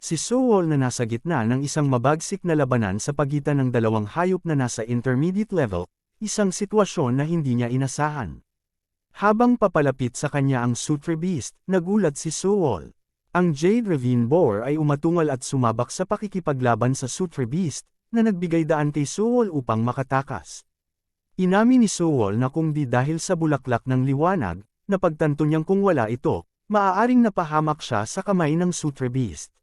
Si Sewol na nasa gitna ng isang mabagsik na labanan sa pagitan ng dalawang hayop na nasa intermediate level, isang sitwasyon na hindi niya inasahan. Habang papalapit sa kanya ang Sutre Beast, nagulat si Sewol. Ang Jade Ravine Boar ay umatungal at sumabak sa pakikipaglaban sa Sutre Beast, na nagbigay daan kay Sewol upang makatakas. Inamin ni Sewol na kung di dahil sa bulaklak ng liwanag, napagtanto niyang kung wala ito, maaaring napahamak siya sa kamay ng Sutre Beast.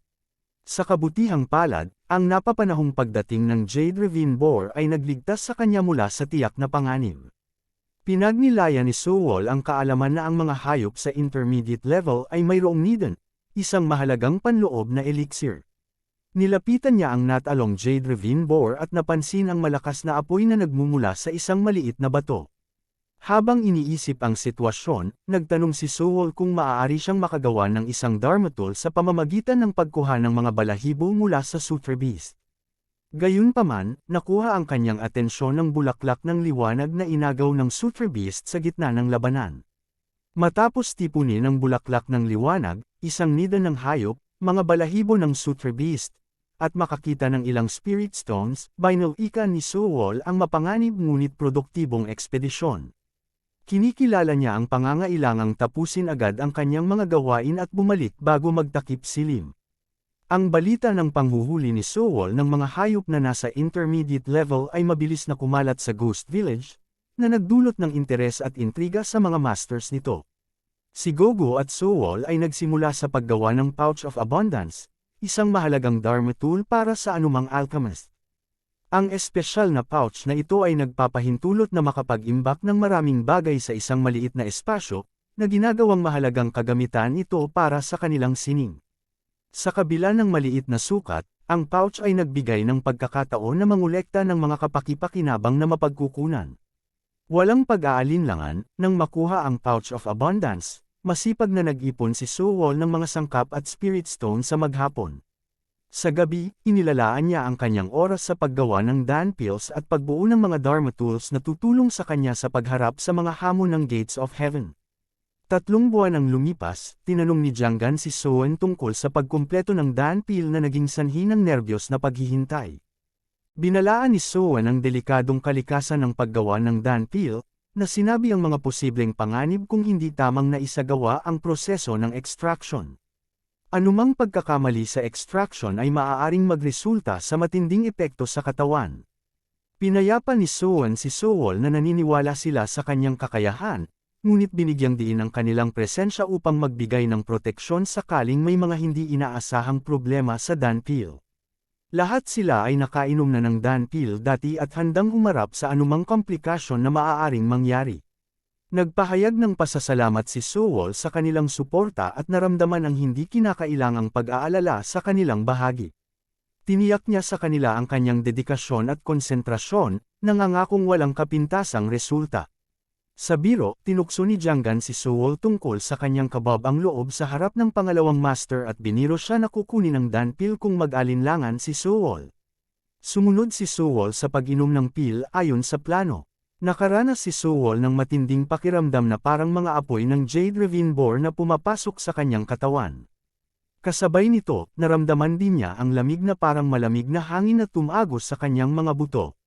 Sa kabutihang palad, ang napapanahong pagdating ng Jade Ravine Boar ay nagligtas sa kanya mula sa tiyak na panganib. Pinagnilaya ni Sewol ang kaalaman na ang mga hayop sa intermediate level ay mayroong Nidon, isang mahalagang panloob na elixir. Nilapitan niya ang natalong Jade Ravine Boar at napansin ang malakas na apoy na nagmumula sa isang maliit na bato. Habang iniisip ang sitwasyon, nagtanong si Sewol kung maaari siyang makagawa ng isang Dharma tool sa pamamagitan ng pagkuha ng mga balahibo mula sa Sutre Beast. Gayunpaman, nakuha ang kanyang atensyon ng bulaklak ng liwanag na inagaw ng Sutre Beast sa gitna ng labanan. Matapos tipunin ang bulaklak ng liwanag, isang nida ng hayop, mga balahibo ng Sutre Beast, at makakita ng ilang Spirit Stones, binalika ni Sewol ang mapanganib ngunit produktibong ekspedisyon. Kinikilala niya ang pangangailangang tapusin agad ang kanyang mga gawain at bumalik bago magtakip silim. Ang balita ng panghuhuli ni Sewol ng mga hayop na nasa intermediate level ay mabilis na kumalat sa Ghost Village, na nagdulot ng interes at intriga sa mga masters nito. Si Gogo at Sewol ay nagsimula sa paggawa ng Pouch of Abundance, isang mahalagang Dharma tool para sa anumang alchemist. Ang espesyal na pouch na ito ay nagpapahintulot na makapag-imbak ng maraming bagay sa isang maliit na espasyo, na ginagawang mahalagang kagamitan ito para sa kanilang sining. Sa kabila ng maliit na sukat, ang pouch ay nagbigay ng pagkakataon na mangolekta ng mga kapaki-pakinabang na mapagkukunan. Walang pag-aalinlangan, nang makuha ang Pouch of Abundance, masipag na nag-ipon si Sewol ng mga sangkap at Spirit Stone sa maghapon. Sa gabi, inilalaan niya ang kanyang oras sa paggawa ng Dan Pills at pagbuo ng mga Dharma tools na tutulong sa kanya sa pagharap sa mga hamon ng Gates of Heaven. 3 buwan ang lumipas, tinanong ni Jiangan si Sewol tungkol sa pagkumpleto ng Dan Pill na naging sanhi ng nerbiyos na paghihintay. Binalaan ni Sewol ang delikadong kalikasan ng paggawa ng Dan Pill, na sinabi ang mga posibleng panganib kung hindi tamang naisagawa ang proseso ng extraction. Anumang pagkakamali sa extraction ay maaaring magresulta sa matinding epekto sa katawan. Pinayapa ni Sewol si Sewol na naniniwala sila sa kanyang kakayahan, ngunit binigyang diin ang kanilang presensya upang magbigay ng proteksyon sakaling may mga hindi inaasahang problema sa Dan Pill. Lahat sila ay nakainom na ng Dan Pill dati at handang humarap sa anumang komplikasyon na maaaring mangyari. Nagpahayag ng pasasalamat si Sewol sa kanilang suporta at naramdaman ang hindi kinakailangang pag-aalala sa kanilang bahagi. Tiniyak niya sa kanila ang kanyang dedikasyon at konsentrasyon, nangangakong walang kapintasang resulta. Sa biro, tinukso ni Jiangan si Sewol tungkol sa kanyang kabab ang loob sa harap ng pangalawang master at biniro siya na kukunin ng Dan Pill kung mag-alinlangan si Sewol. Sumunod si Sewol sa pag-inom ng pill ayon sa plano. Nakaranas si Sewol ng matinding pakiramdam na parang mga apoy ng Jade Ravine Boar na pumapasok sa kanyang katawan. Kasabay nito, naramdaman din niya ang lamig na parang malamig na hangin na tumagos sa kanyang mga buto.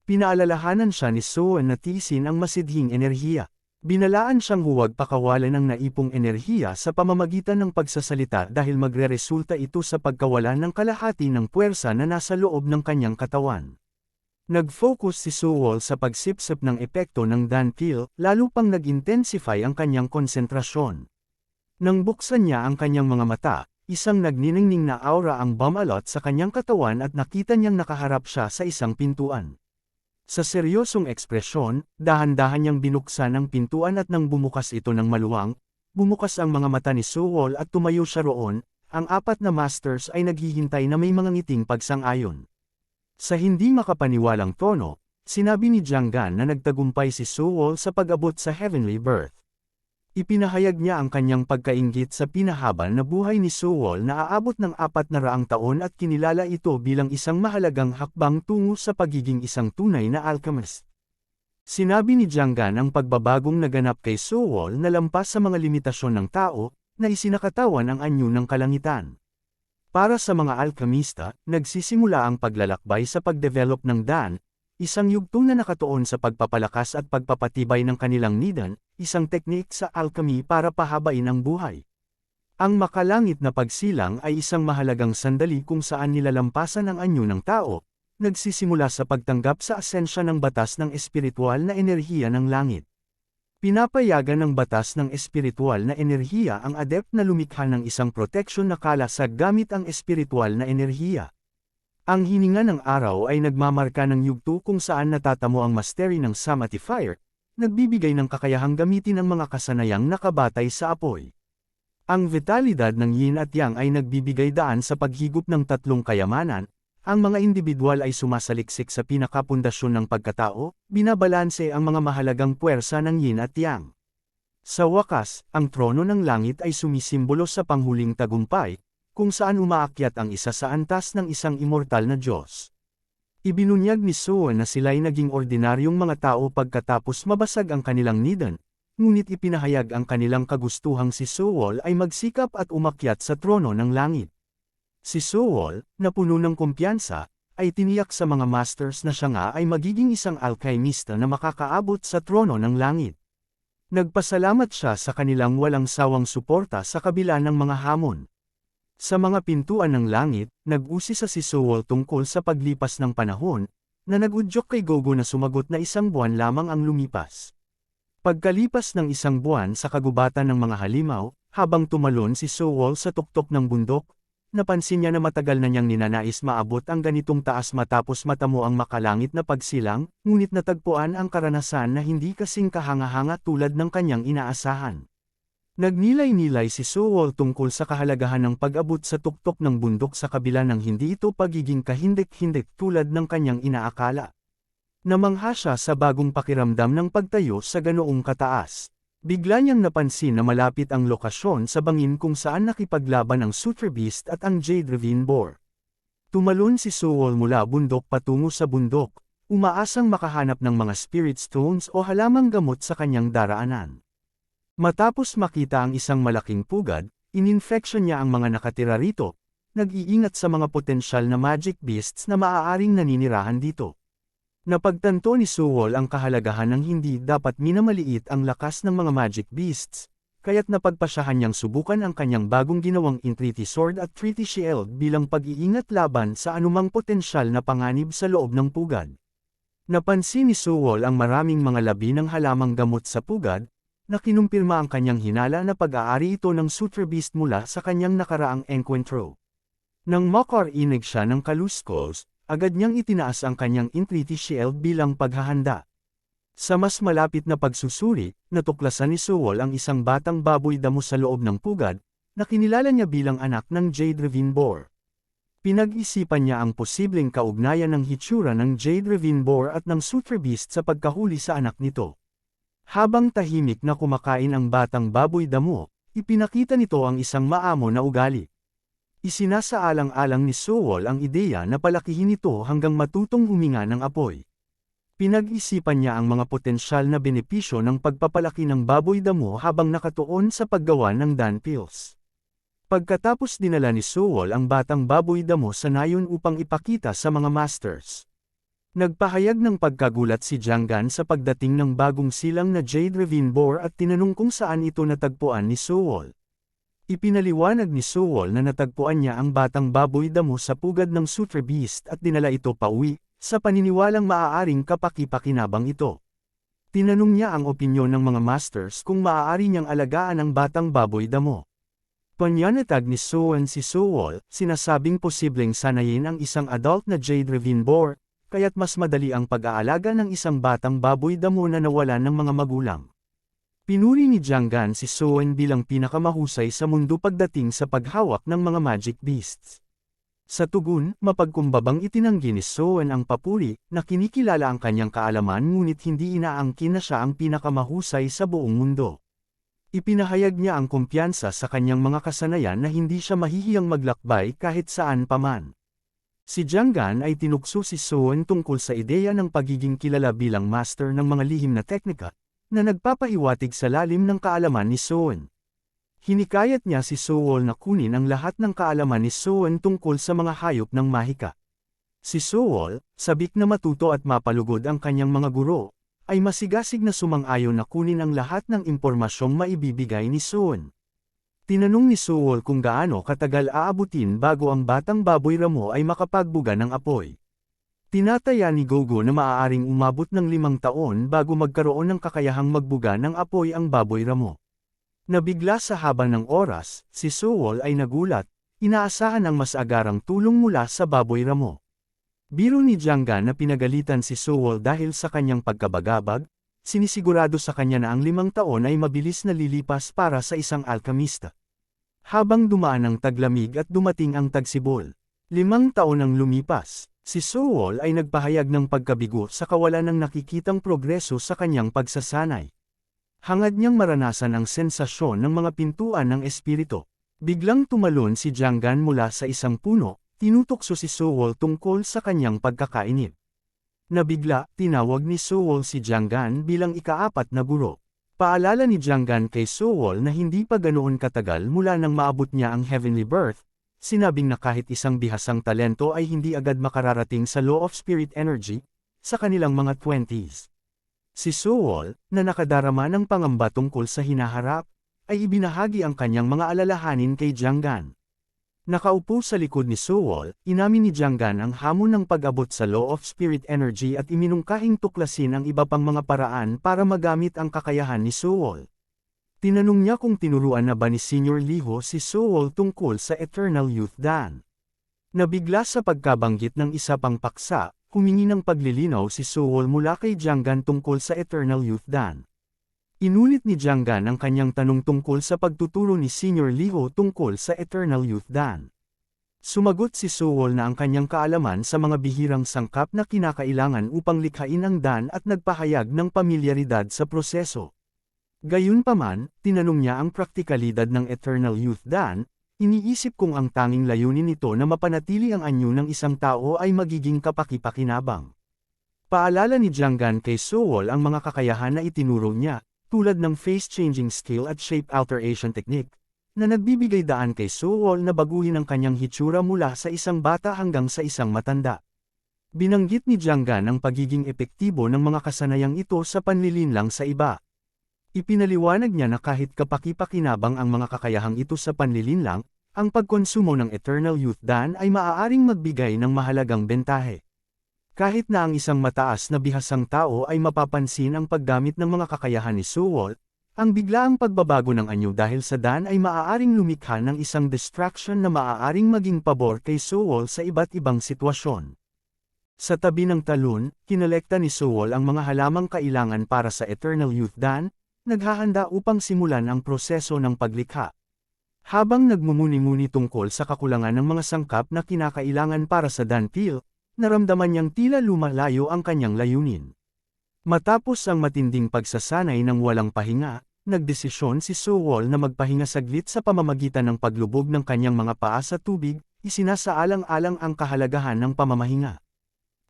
Pinaalalahanan siya ni Sewol na tiisin ang masidhing enerhiya. Binalaan siyang huwag pakawalan ng naipong enerhiya sa pamamagitan ng pagsasalita dahil magreresulta ito sa pagkawalan ng kalahati ng puwersa na nasa loob ng kanyang katawan. Nag-focus si Sewol sa pagsipsip ng epekto ng Dan Pill, lalo pang nag-intensify ang kanyang konsentrasyon. Nang buksan niya ang kanyang mga mata, isang nagniningning na aura ang bumalot sa kanyang katawan at nakita niyang nakaharap siya sa isang pintuan. Sa seryosong ekspresyon, dahan-dahan niyang binuksan ang pintuan at nang bumukas ito ng maluwang, bumukas ang mga mata ni Sewol at tumayo siya roon, ang 4 na masters ay naghihintay na may mga ngiting pagsang-ayon. Sa hindi makapaniwalang tono, sinabi ni Jiangan na nagtagumpay si Sewol sa pag-abot sa Heavenly Birth. Ipinahayag niya ang kanyang pagkainggit sa pinahaba na buhay ni Sewol na aabot ng 400 taon at kinilala ito bilang isang mahalagang hakbang tungo sa pagiging isang tunay na alchemist. Sinabi ni Jiangan ang pagbabagong naganap kay Sewol na lampas sa mga limitasyon ng tao, na isinakatawan ang anyo ng kalangitan. Para sa mga alkemista, nagsisimula ang paglalakbay sa pagdevelop ng Dan, isang yugtong na nakatuon sa pagpapalakas at pagpapatibay ng kanilang nidan, isang teknik sa alchemy para pahabain ang buhay. Ang makalangit na pagsilang ay isang mahalagang sandali kung saan nilalampasan ang anyo ng tao, nagsisimula sa pagtanggap sa asensya ng batas ng espiritual na enerhiya ng langit. Pinapayagan ng batas ng espiritual na enerhiya ang adept na lumikha ng isang proteksyon na kalasag gamit ang espiritual na enerhiya. Ang hininga ng araw ay nagmamarka ng yugto kung saan natatamo ang mastery ng Samatifier, nagbibigay ng kakayahang gamitin ang mga kasanayang nakabatay sa apoy. Ang vitalidad ng yin at yang ay nagbibigay daan sa paghigop ng tatlong kayamanan. Ang mga individual ay sumasaliksik sa pinakapundasyon ng pagkatao, binabalanse ang mga mahalagang puwersa ng yin at yang. Sa wakas, ang trono ng langit ay sumisimbolo sa panghuling tagumpay, kung saan umaakyat ang isa sa antas ng isang immortal na Diyos. Ibinunyag ni Soon na sila'y naging ordinaryong mga tao pagkatapos mabasag ang kanilang nidan, ngunit ipinahayag ang kanilang kagustuhang si Sool ay magsikap at umakyat sa trono ng langit. Si Sool, na puno ng kumpiyansa, ay tiniyak sa mga masters na siya nga ay magiging isang alkemista na makakaabot sa trono ng langit. Nagpasalamat siya sa kanilang walang sawang suporta sa kabila ng mga hamon. Sa mga pintuan ng langit, nag-usisa si Sool tungkol sa paglipas ng panahon, na nag-udyok kay Gogo na sumagot na 1 buwan lamang ang lumipas. Pagkalipas ng 1 buwan sa kagubatan ng mga halimaw, habang tumalon si Sool sa tuktok ng bundok, napansin niya na matagal na niyang ninanais maabot ang ganitong taas matapos matamo ang makalangit na pagsilang, ngunit natagpuan ang karanasan na hindi kasing kahanga-hanga tulad ng kanyang inaasahan. Nagnilay-nilay si Sool tungkol sa kahalagahan ng pag-abot sa tuktok ng bundok sa kabila ng hindi ito pagiging kahindik-hindik tulad ng kanyang inaakala. Namangha siya sa bagong pakiramdam ng pagtayo sa ganoong kataas. Bigla niyang napansin na malapit ang lokasyon sa bangin kung saan nakipaglaban ang Sutra Beast at ang Jade Ravine Boar. Tumalon si Sool mula bundok patungo sa bundok, umaasang makahanap ng mga spirit stones o halamang gamot sa kanyang daraanan. Matapos makita ang isang malaking pugad, ininfeksyon niya ang mga nakatira rito, nag-iingat sa mga potensyal na magic beasts na maaaring naninirahan dito. Napagtanto ni Sool ang kahalagahan ng hindi dapat minamaliit ang lakas ng mga magic beasts, kaya't napagpasyahan niyang subukan ang kanyang bagong ginawang Entreaty Sword at Treaty Shield bilang pag-iingat laban sa anumang potensyal na panganib sa loob ng pugad. Napansin ni Sool ang maraming mga labi ng halamang gamot sa pugad, na kinumpirma ang kanyang hinala na pag-aari ito ng Sutra Beast mula sa kanyang nakaraang encuentro. Nang makarinig siya ng kaluskos, agad niyang itinaas ang kanyang Entreaty Shield bilang paghahanda. Sa mas malapit na pagsusuri, natuklasan ni Sool ang isang batang baboy damo sa loob ng pugad, na kinilala niya bilang anak ng Jade Ravine Boar. Pinag-isipan niya ang posibleng kaugnayan ng hitsura ng Jade Ravine Boar at ng Sutra Beast sa pagkahuli sa anak nito. Habang tahimik na kumakain ang batang baboy damo, ipinakita nito ang isang maamo na ugali. Isinasaalang-alang ni Sool ang ideya na palakihin ito hanggang matutong huminga ng apoy. Pinag-isipan niya ang mga potensyal na benepisyo ng pagpapalaki ng baboy damo habang nakatuon sa paggawa ng Dan pills. Pagkatapos dinala ni Sool ang batang baboy damo sa nayon upang ipakita sa mga masters. Nagpahayag ng pagkagulat si Jianggan sa pagdating ng bagong silang na Jade Ravine Boar at tinanong kung saan ito natagpuan ni Sool. Ipinaliwanag ni Sool na natagpuan niya ang batang baboy damo sa pugad ng Sutra Beast at dinala ito pauwi, sa paniniwalang maaaring kapaki-pakinabang ito. Tinanong niya ang opinyon ng mga masters kung maaari niyang alagaan ang batang baboy damo. Panyanatag ni Soon si Sool, sinasabing posibleng sanayin ang isang adult na Jade Ravine Boar, kaya't mas madali ang pag-aalaga ng isang batang baboy damo na nawalan ng mga magulang. Pinuri ni Jianggan si Soon bilang pinakamahusay sa mundo pagdating sa paghawak ng mga magic beasts. Sa tugon, mapagkumbabang itinanggi ni Soon ang papuri, na kinikilala ang kanyang kaalaman ngunit hindi inaangkin na siya ang pinakamahusay sa buong mundo. Ipinahayag niya ang kumpiyansa sa kanyang mga kasanayan na hindi siya mahihiyang maglakbay kahit saan paman. Si Jianggan ay tinukso si Soon tungkol sa ideya ng pagiging kilala bilang master ng mga lihim na teknika, na nagpapahiwatig sa lalim ng kaalaman ni Soon. Hinikayat niya si Sewol na kunin ang lahat ng kaalaman ni Soon tungkol sa mga hayop ng mahika. Si Sewol, sabik na matuto at mapalugod ang kanyang mga guro, ay masigasig na sumang-ayon na kunin ang lahat ng impormasyong maibibigay ni Soon. Tinanong ni Sewol kung gaano katagal aabutin bago ang batang baboy ramo ay makapagbuga ng apoy. Tinataya ni Gogo na maaaring umabot ng 5 taon bago magkaroon ng kakayahang magbuga ng apoy ang baboy ramo. Nabigla sa haba ng oras, si Sewol ay nagulat, inaasahan ang mas agarang tulong mula sa baboy ramo. Biro ni Jianggan na pinagalitan si Sewol dahil sa kanyang pagkabagabag, sinisigurado sa kanya na ang 5 taon ay mabilis na lilipas para sa isang alkamista. Habang dumaan ang taglamig at dumating ang tagsibol, 5 taon ang lumipas. Si Sewol ay nagpahayag ng pagkabigo sa kawalan ng nakikitang progreso sa kanyang pagsasanay. Hangad niyang maranasan ang sensasyon ng mga pintuan ng espiritu. Biglang tumalon si Jianggan mula sa isang puno, tinutokso si Sewol tungkol sa kanyang pagkakainip. Nabigla, tinawag ni Sewol si Jianggan bilang ika-4 na guro. Paalala ni Jianggan kay Sewol na hindi pa ganoon katagal mula nang maabot niya ang heavenly birth. Sinabing na kahit isang bihasang talento ay hindi agad makararating sa law of spirit energy, sa kanilang mga 20s. Si Sewol, na nakadarama ng pangamba tungkol sa hinaharap, ay ibinahagi ang kanyang mga alalahanin kay Jianggan. Nakaupo sa likod ni Sewol, inamin ni Jianggan ang hamon ng pag-abot sa law of spirit energy at iminungkahing tuklasin ang iba pang mga paraan para magamit ang kakayahan ni Sewol. Tinanong niya kung tinuruan na ba ni Senior Liho si Sewol tungkol sa Eternal Youth Dan. Nabigla sa pagkabanggit ng isa pang paksa, humingi ng paglilinaw si Sewol mula kay Jianggan tungkol sa Eternal Youth Dan. Inulit ni Jianggan ang kanyang tanong tungkol sa pagtuturo ni Senior Liho tungkol sa Eternal Youth Dan. Sumagot si Sewol na ang kanyang kaalaman sa mga bihirang sangkap na kinakailangan upang likhain ang Dan at nagpahayag ng pamilyaridad sa proseso. Gayunpaman, tinanong niya ang praktikalidad ng Eternal Youth Dan, iniisip kung ang tanging layunin nito na mapanatili ang anyo ng isang tao ay magiging kapaki-pakinabang. Paalala ni Jianggan kay Sewol ang mga kakayahan na itinuro niya, tulad ng face-changing skill at shape alteration technique, na nagbibigay daan kay Sewol na baguhin ang kanyang hitsura mula sa isang bata hanggang sa isang matanda. Binanggit ni Jianggan ang pagiging epektibo ng mga kasanayang ito sa panlilinlang sa iba. Ipinaliwanag niya na kahit kapaki-pakinabang ang mga kakayahang ito sa panlilinlang, ang pagkonsumo ng Eternal Youth Dan ay maaaring magbigay ng mahalagang bentahe. Kahit na ang isang mataas na bihasang tao ay mapapansin ang paggamit ng mga kakayahan ni Sewol, ang biglaang pagbabago ng anyo dahil sa Dan ay maaaring lumikha ng isang distraction na maaaring maging pabor kay Sewol sa iba't ibang sitwasyon. Sa tabi ng talon, kinolekta ni Sewol ang mga halamang kailangan para sa Eternal Youth Dan, naghahanda upang simulan ang proseso ng paglikha. Habang nagmumuni-muni tungkol sa kakulangan ng mga sangkap na kinakailangan para sa Dan Peel, naramdaman niyang tila lumalayo ang kanyang layunin. Matapos ang matinding pagsasanay ng walang pahinga, nagdesisyon si Sewol na magpahinga saglit sa pamamagitan ng paglubog ng kanyang mga paa sa tubig, isinasaalang-alang ang kahalagahan ng pamamahinga.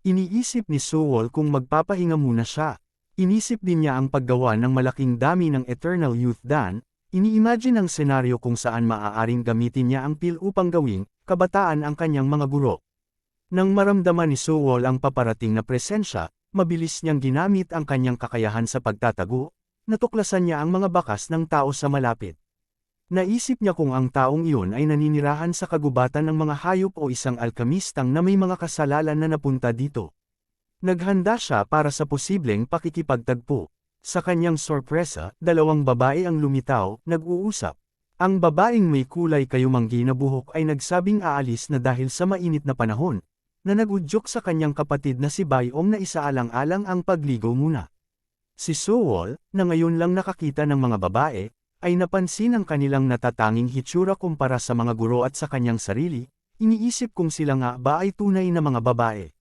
Iniisip ni Sewol kung magpapahinga muna siya. Inisip din niya ang paggawa ng malaking dami ng Eternal Youth Dan, ini-imagine ang senaryo kung saan maaaring gamitin niya ang pil upang gawing kabataan ang kanyang mga guro. Nang maramdaman ni Sewol ang paparating na presensya, mabilis niyang ginamit ang kanyang kakayahan sa pagtatago, natuklasan niya ang mga bakas ng tao sa malapit. Naisip niya kung ang taong iyon ay naninirahan sa kagubatan ng mga hayop o isang alkamistang na may mga kasalanan na napunta dito. Naghanda siya para sa posibleng pakikipagtagpo. Sa kanyang sorpresa, 2 babae ang lumitaw, nag-uusap. Ang babaeng may kulay kayumanggi na buhok ay nagsabing aalis na dahil sa mainit na panahon, na nagudyok sa kanyang kapatid na si Bayong na isaalang-alang ang pagligo muna. Si Sewol, na ngayon lang nakakita ng mga babae, ay napansin ang kanilang natatanging hitsura kumpara sa mga guro at sa kanyang sarili, iniisip kung sila nga ba ay tunay na mga babae.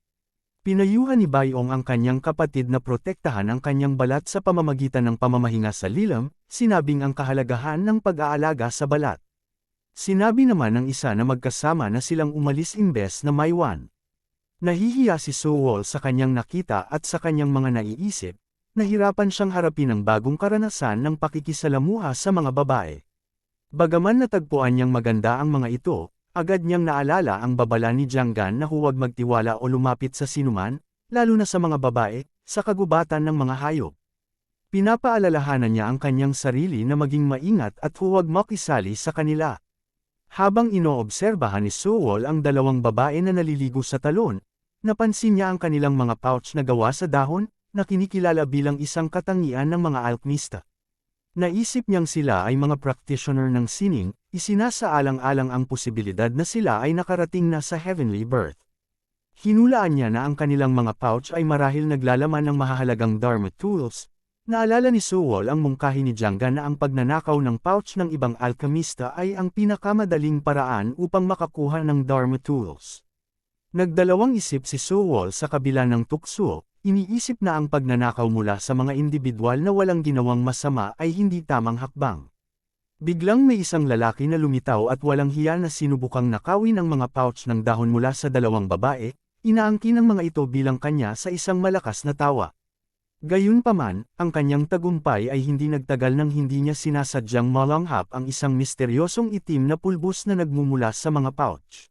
Pinayuhan ni Bayong ang kanyang kapatid na protektahan ang kanyang balat sa pamamagitan ng pamamahinga sa lilam, sinabing ang kahalagahan ng pag-aalaga sa balat. Sinabi naman ng isa na magkasama na silang umalis imbes na maiwan. Nahihiya si Sewol sa kanyang nakita at sa kanyang mga naiisip, nahirapan siyang harapin ang bagong karanasan ng pakikisalamuha sa mga babae. Bagaman natagpuan niyang maganda ang mga ito, agad niyang naalala ang babala ni Jiang Gan na huwag magtiwala o lumapit sa sinuman, lalo na sa mga babae, sa kagubatan ng mga hayop. Pinapaalalahanan niya ang kanyang sarili na maging maingat at huwag makisali sa kanila. Habang inoobserbahan ni Sewol ang dalawang babae na naliligo sa talon, napansin niya ang kanilang mga pouch na gawa sa dahon, na kinikilala bilang isang katangian ng mga alkmista. Naisip niyang sila ay mga practitioner ng sining, isinasaalang-alang ang posibilidad na sila ay nakarating na sa heavenly birth. Hinulaan niya na ang kanilang mga pouch ay marahil naglalaman ng mahahalagang Dharma tools. Naalala ni Sewol ang mungkahi ni Jiang Gan na ang pagnanakaw ng pouch ng ibang alkemista ay ang pinakamadaling paraan upang makakuha ng Dharma tools. Nagdalawang isip si Sewol sa kabila ng tukso, iniisip na ang pagnanakaw mula sa mga individual na walang ginawang masama ay hindi tamang hakbang. Biglang may isang lalaki na lumitaw at walang hiya na sinubukang nakawin ang mga pouch ng dahon mula sa dalawang babae, inaangkin ang mga ito bilang kanya sa isang malakas na tawa. Gayunpaman, ang kanyang tagumpay ay hindi nagtagal nang hindi niya sinasadyang malanghap ang isang misteryosong itim na pulbos na nagmumula sa mga pouch.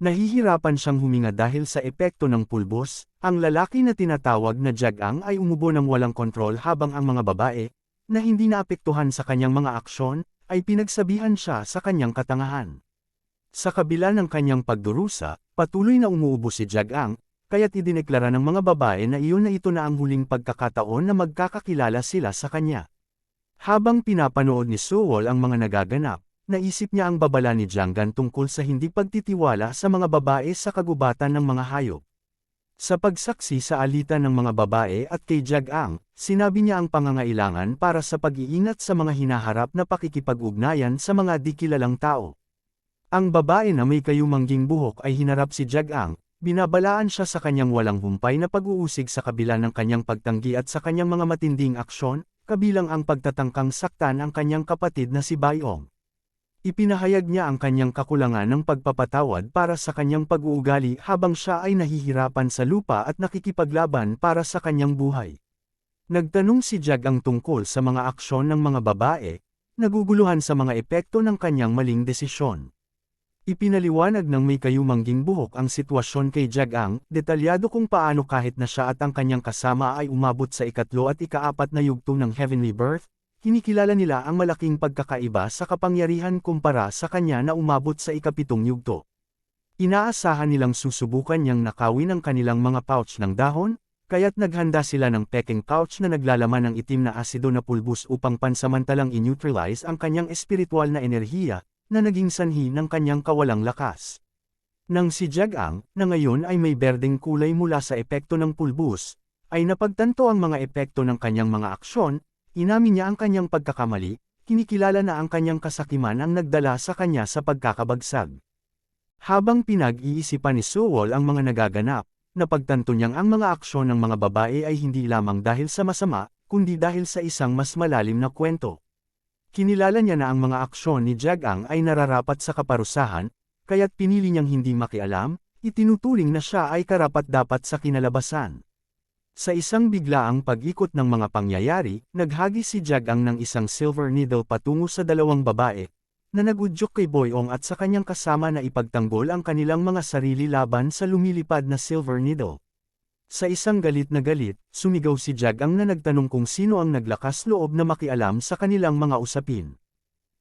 Nahihirapan siyang huminga dahil sa epekto ng pulbos, ang lalaki na tinatawag na Jiang ay umubo ng walang kontrol habang ang mga babae, na hindi naapektuhan sa kanyang mga aksyon, ay pinagsabihan siya sa kanyang katangahan. Sa kabila ng kanyang pagdurusa, patuloy na umuubo si Jiang, kaya't idineklara ng mga babae na iyon na ito na ang huling pagkakataon na magkakakilala sila sa kanya. Habang pinapanood ni Sewol ang mga nagaganap, naisip niya ang babala ni Jiang Gan tungkol sa hindi pagtitiwala sa mga babae sa kagubatan ng mga hayop. Sa pagsaksi sa alitan ng mga babae at kay Jiang, sinabi niya ang pangangailangan para sa pag-iingat sa mga hinaharap na pakikipag-ugnayan sa mga di kilalang tao. Ang babae na may kayumangging buhok ay hinarap si Jiang. Binabalaan siya sa kanyang walang humpay na pag-uusig sa kabila ng kanyang pagtanggi at sa kanyang mga matinding aksyon, kabilang ang pagtatangkang saktan ang kanyang kapatid na si Baiong. Ipinahayag niya ang kanyang kakulangan ng pagpapatawad para sa kanyang pag-uugali habang siya ay nahihirapan sa lupa at nakikipaglaban para sa kanyang buhay. Nagtanong si Jiang tungkol sa mga aksyon ng mga babae, naguguluhan sa mga epekto ng kanyang maling desisyon. Ipinaliwanag ng may kayumangging buhok ang sitwasyon kay Jiang, detalyado kung paano kahit na siya at ang kanyang kasama ay umabot sa ikatlo at ikaapat na yugto ng heavenly birth, kinikilala nila ang malaking pagkakaiba sa kapangyarihan kumpara sa kanya na umabot sa ikapitong yugto. Inaasahan nilang susubukan niyang nakawin ang kanilang mga pouch ng dahon, kaya't naghanda sila ng peking pouch na naglalaman ng itim na asido na pulbos upang pansamantalang i-neutralize ang kanyang espiritual na enerhiya, na naging sanhi ng kanyang kawalang lakas. Nang si Jiang, na ngayon ay may berdeng kulay mula sa epekto ng pulbos, ay napagtanto ang mga epekto ng kanyang mga aksyon, inamin niya ang kanyang pagkakamali, kinikilala na ang kanyang kasakiman ang nagdala sa kanya sa pagkakabagsag. Habang pinag-iisipan ni Sewol ang mga nagaganap, napagtanto niyang ang mga aksyon ng mga babae ay hindi lamang dahil sa masama, kundi dahil sa isang mas malalim na kwento. Kinilala niya na ang mga aksyon ni Jiang ay nararapat sa kaparusahan, kaya't pinili niyang hindi makialam, itinuturing na siya ay karapat-dapat sa kinalabasan. Sa isang biglaang pag-ikot ng mga pangyayari, naghagi si Jiang ng isang silver needle patungo sa dalawang babae, na nagudyok kay Boyong at sa kanyang kasama na ipagtanggol ang kanilang mga sarili laban sa lumilipad na silver needle. Sa isang galit na galit, sumigaw si Jiang na nagtanong kung sino ang naglakas loob na makialam sa kanilang mga usapin.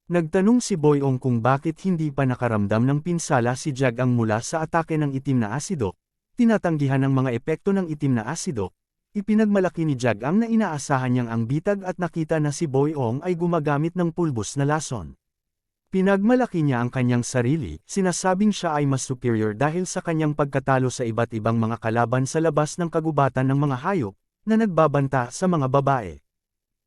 Nagtanong si Boyong kung bakit hindi pa nakaramdam ng pinsala si Jiang mula sa atake ng itim na asido, tinatanggihan ng mga epekto ng itim na asido, ipinagmalaki ni Jiang na inaasahan niyang ang bitag at nakita na si Boyong ay gumagamit ng pulbos na lason. Pinagmalaki niya ang kanyang sarili, sinasabing siya ay mas superior dahil sa kanyang pagkatalo sa iba't ibang mga kalaban sa labas ng kagubatan ng mga hayop, na nagbabanta sa mga babae.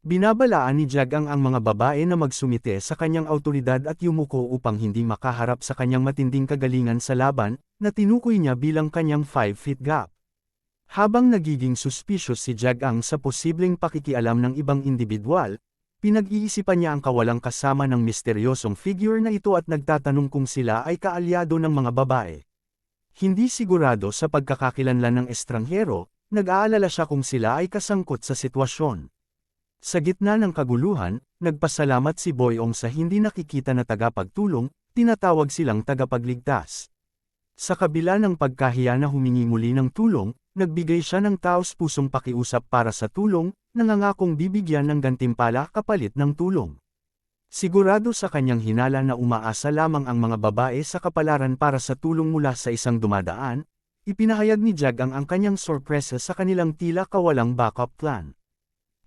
Binabalaan ni Jiang ang mga babae na magsumite sa kanyang autoridad at yumuko upang hindi makaharap sa kanyang matinding kagalingan sa laban, na tinukoy niya bilang kanyang 5-feet gap. Habang nagiging suspicious si Jiang sa posibleng pakikialam ng ibang individual, pinag-iisipan niya ang kawalang kasama ng misteryosong figure na ito at nagtatanong kung sila ay kaalyado ng mga babae. Hindi sigurado sa pagkakakilanlan ng estranghero, nag-aalala siya kung sila ay kasangkot sa sitwasyon. Sa gitna ng kaguluhan, nagpasalamat si Boyong sa hindi nakikita na tagapagtulong, tinatawag silang tagapagligtas. Sa kabila ng pagkahiya na humingi muli ng tulong, nagbigay siya ng taos-pusong pakiusap para sa tulong, nangangakong bibigyan ng gantimpala kapalit ng tulong. Sigurado sa kanyang hinala na umaasa lamang ang mga babae sa kapalaran para sa tulong mula sa isang dumadaan, ipinahayag ni Jagang ang kanyang sorpresa sa kanilang tila kawalang backup plan.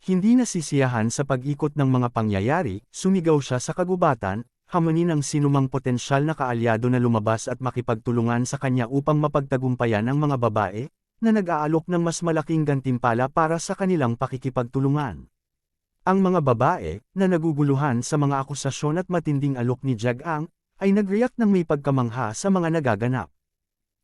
Hindi nasisiyahan sa pag-ikot ng mga pangyayari, sumigaw siya sa kagubatan, hamanin ang sinumang potensyal na kaalyado na lumabas at makipagtulungan sa kanya upang mapagtagumpayan ang mga babae, na nag-aalok ng mas malaking gantimpala para sa kanilang pakikipagtulungan. Ang mga babae, na naguguluhan sa mga akusasyon at matinding alok ni Jagang, ay nag-react ng may pagkamangha sa mga nagaganap.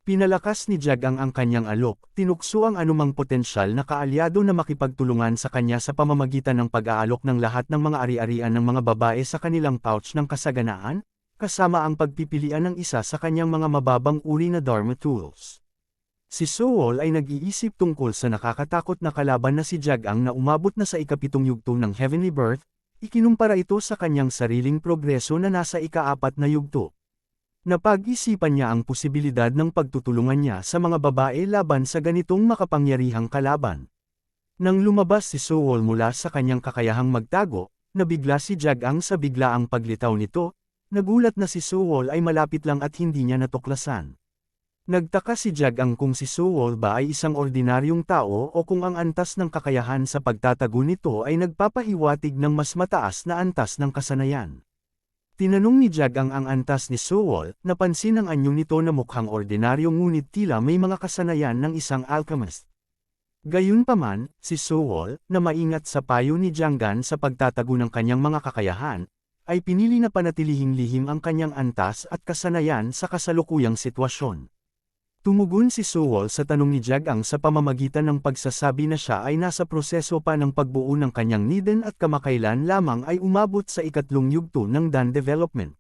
Pinalakas ni Jagang ang kanyang alok, tinukso ang anumang potensyal na kaalyado na makipagtulungan sa kanya sa pamamagitan ng pag-aalok ng lahat ng mga ari-arian ng mga babae sa kanilang pouch ng kasaganaan, kasama ang pagpipilian ng isa sa kanyang mga mababang uri na Dharma tools. Si Soul ay nag-iisip tungkol sa nakakatakot na kalaban na si Jagang na umabot na sa ikapitong yugto ng Heavenly Birth, ikinumpara ito sa kanyang sariling progreso na nasa ika-4 na yugto. Napag-isipan niya ang posibilidad ng pagtutulungan niya sa mga babae laban sa ganitong makapangyarihang kalaban. Nang lumabas si Soul mula sa kanyang kakayahang magtago, nabigla si Jagang sa biglaang paglitaw nito, nagulat na si Soul ay malapit lang at hindi niya natuklasan. Nagtaka si Jagang kung si Soul ba ay isang ordinaryong tao o kung ang antas ng kakayahan sa pagtatago nito ay nagpapahiwatig ng mas mataas na antas ng kasanayan. Tinanong ni Jagang ang antas ni Soul, napansin ang anyo nito na mukhang ordinaryo ngunit tila may mga kasanayan ng isang alchemist. Gayunpaman, si Soul, na maingat sa payo ni Jangan sa pagtatago ng kanyang mga kakayahan, ay pinili na panatilihing lihim ang kanyang antas at kasanayan sa kasalukuyang sitwasyon. Tumugon si Soul sa tanong ni Jagang sa pamamagitan ng pagsasabi na siya ay nasa proseso pa ng pagbuo ng kanyang niden at kamakailan lamang ay umabot sa ikatlong yugto ng Dan development.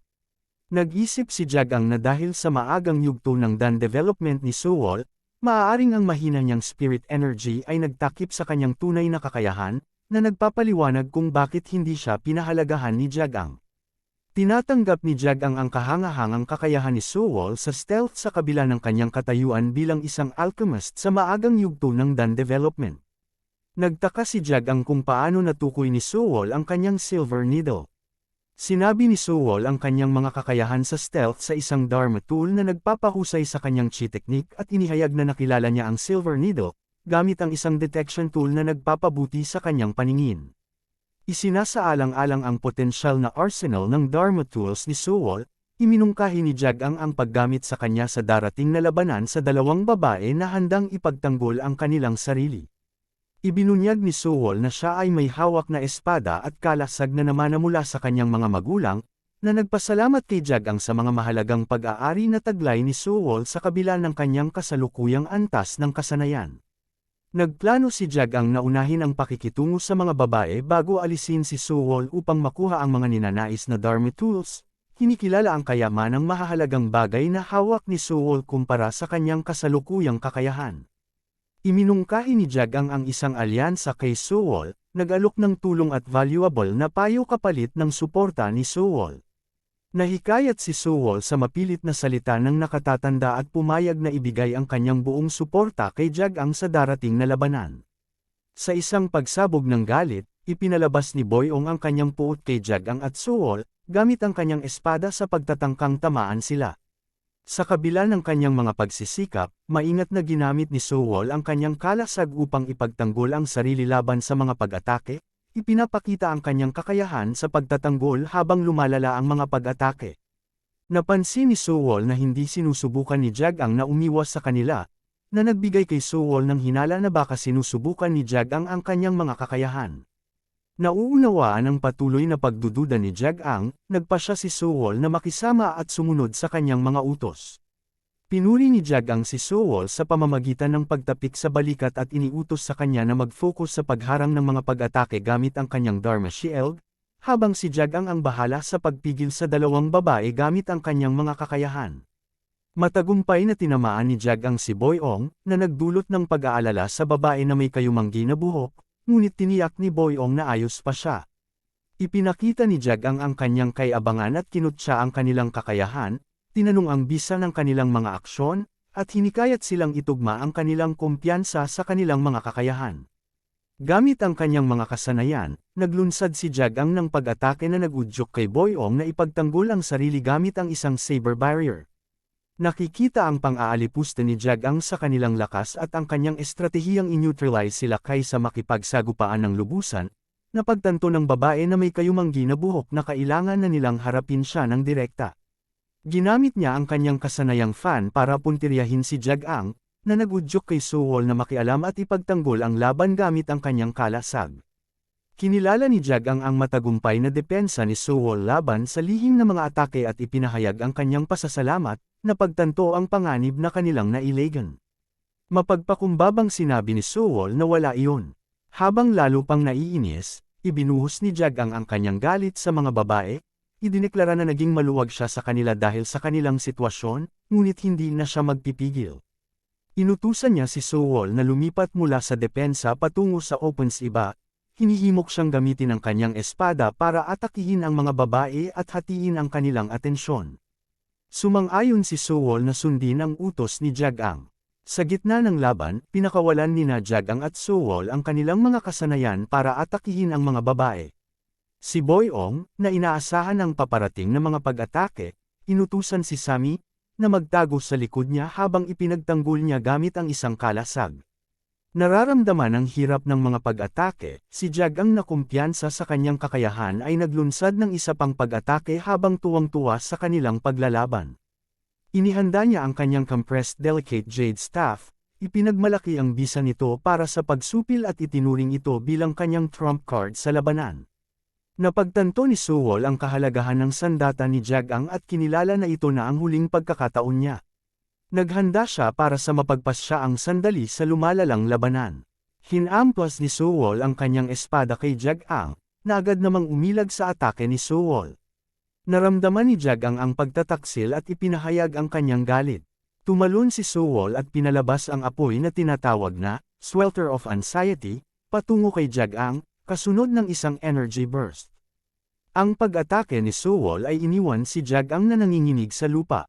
Nag-isip si Jagang na dahil sa maagang yugto ng Dan development ni Soul, maaaring ang mahina niyang spirit energy ay nagtakip sa kanyang tunay na kakayahan, na nagpapaliwanag kung bakit hindi siya pinahalagahan ni Jagang. Tinatanggap ni Jagang ang kahangahangang kakayahan ni Soul sa stealth sa kabila ng kanyang katayuan bilang isang alchemist sa maagang yugto ng Dan development. Nagtaka si Jagang kung paano natukoy ni Soul ang kanyang Silver Needle. Sinabi ni Soul ang kanyang mga kakayahan sa stealth sa isang Dharma tool na nagpapahusay sa kanyang chi technique at inihayag na nakilala niya ang Silver Needle, gamit ang isang detection tool na nagpapabuti sa kanyang paningin. Isinasaalang-alang ang potensyal na arsenal ng Dharma tools ni Soul, iminungkahi ni Jagang ang paggamit sa kanya sa darating na labanan sa dalawang babae na handang ipagtanggol ang kanilang sarili. Ibinunyag ni Soul na siya ay may hawak na espada at kalasag na namana mula sa kanyang mga magulang, na nagpasalamat kay Jagang sa mga mahalagang pag-aari na taglay ni Soul sa kabila ng kanyang kasalukuyang antas ng kasanayan. Nagplano si Jagang na unahin ang pakikitungo sa mga babae bago alisin si Soul upang makuha ang mga ninanais na Dharma tools. Kinikilala ang kayamanang mahahalagang bagay na hawak ni Soul kumpara sa kanyang kasalukuyang kakayahan. Iminungkahi ni Jagang ang isang alyansa kay Soul, nag-alok ng tulong at valuable na payo kapalit ng suporta ni Soul. Nahikayat si Soul sa mapilit na salita ng nakatatanda at pumayag na ibigay ang kanyang buong suporta kay Jagang sa darating na labanan. Sa isang pagsabog ng galit, ipinalabas ni Boyong ang kanyang puot kay Jagang at Soul, gamit ang kanyang espada sa pagtatangkang tamaan sila. Sa kabila ng kanyang mga pagsisikap, maingat na ginamit ni Soul ang kanyang kalasag upang ipagtanggol ang sarili laban sa mga pag-atake. Ipinapakita ang kanyang kakayahan sa pagtatanggol habang lumalala ang mga pag-atake. Napansin ni Soul na hindi sinusubukan ni Jagang na umiwas sa kanila, na nagbigay kay Soul ng hinala na baka sinusubukan ni Jagang ang kanyang mga kakayahan. Nauunawaan ang patuloy na pagdududa ni Jagang, nagpasya si Soul na makisama at sumunod sa kanyang mga utos. Pinuri ni Jagang si Soul sa pamamagitan ng pagtapik sa balikat at iniutos sa kanya na mag-focus sa pagharang ng mga pag-atake gamit ang kanyang Dharma Shield, habang si Jagang ang bahala sa pagpigil sa dalawang babae gamit ang kanyang mga kakayahan. Matagumpay na tinamaan ni Jagang si Boyong, na nagdulot ng pag-aalala sa babae na may kayumanggi na buhok, ngunit tiniyak ni Boyong na ayos pa siya. Ipinakita ni Jagang ang kanyang kay-abangan at kinutya ang kanilang kakayahan, tinanong ang bisa ng kanilang mga aksyon, at hinikayat silang itugma ang kanilang kumpiyansa sa kanilang mga kakayahan. Gamit ang kanyang mga kasanayan, naglunsad si Jagang ng pag-atake na nag-udyok kay Boyong na ipagtanggol ang sarili gamit ang isang saber barrier. Nakikita ang pang-aalipusta ni Jagang sa kanilang lakas at ang kanyang estratehiyang in-neutralize sila kaysa makipagsagupaan ng lubusan, napagtanto ng babae na may kayumanggi na buhok na kailangan na nilang harapin siya ng direkta. Ginamit niya ang kanyang kasanayang fan para puntiryahin si Jagang, na nag-udyok kay Sewol na makialam at ipagtanggol ang laban gamit ang kanyang kalasag. Kinilala ni Jagang ang matagumpay na depensa ni Sewol laban sa lihim na mga atake at ipinahayag ang kanyang pasasalamat, na pagtanto ang panganib na kanilang nailagan. Mapagpakumbabang sinabi ni Sewol na wala iyon. Habang lalo pang naiinis, ibinuhos ni Jagang ang kanyang galit sa mga babae, idineklara na naging maluwag siya sa kanila dahil sa kanilang sitwasyon, ngunit hindi na siya magpipigil. Inutusan niya si Sewol na lumipat mula sa depensa patungo sa offense iba, hinihimok siyang gamitin ang kanyang espada para atakihin ang mga babae at hatiin ang kanilang atensyon. Sumang-ayon si Sewol na sundin ang utos ni Jagang. Sa gitna ng laban, pinakawalan ni Jagang at Sewol ang kanilang mga kasanayan para atakihin ang mga babae. Si Boyong, na inaasahan ang paparating na mga pag-atake, inutusan si Sami, na magtago sa likod niya habang ipinagtanggol niya gamit ang isang kalasag. Nararamdaman ang hirap ng mga pag-atake, si Jagang na kumpiyansa sa kanyang kakayahan ay naglunsad ng isa pang pag-atake habang tuwang-tuwa sa kanilang paglalaban. Inihanda niya ang kanyang compressed delicate jade staff, ipinagmalaki ang bisa nito para sa pagsupil at itinuring ito bilang kanyang trump card sa labanan. Napagtanto ni Sewol ang kahalagahan ng sandata ni Jagang at kinilala na ito na ang huling pagkakataon niya. Naghanda siya para sa mapagpasya ang sandali sa lumalalang labanan. Hinamplas ni Sewol ang kanyang espada kay Jagang, na agad namang umilag sa atake ni Sewol. Naramdaman ni Jagang ang pagtataksil at ipinahayag ang kanyang galit. Tumalon si Sewol at pinalabas ang apoy na tinatawag na swelter of anxiety, patungo kay Jagang, kasunod ng isang energy burst. Ang pag-atake ni Sewol ay iniwan si Jagang na nanginginig sa lupa.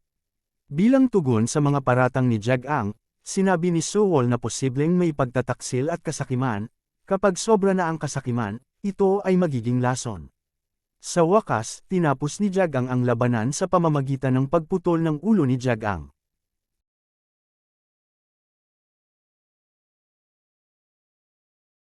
Bilang tugon sa mga paratang ni Jagang, sinabi ni Sewol na posibleng may pagtataksil at kasakiman, kapag sobra na ang kasakiman, ito ay magiging lason. Sa wakas, tinapos ni Jagang ang labanan sa pamamagitan ng pagputol ng ulo ni Jagang.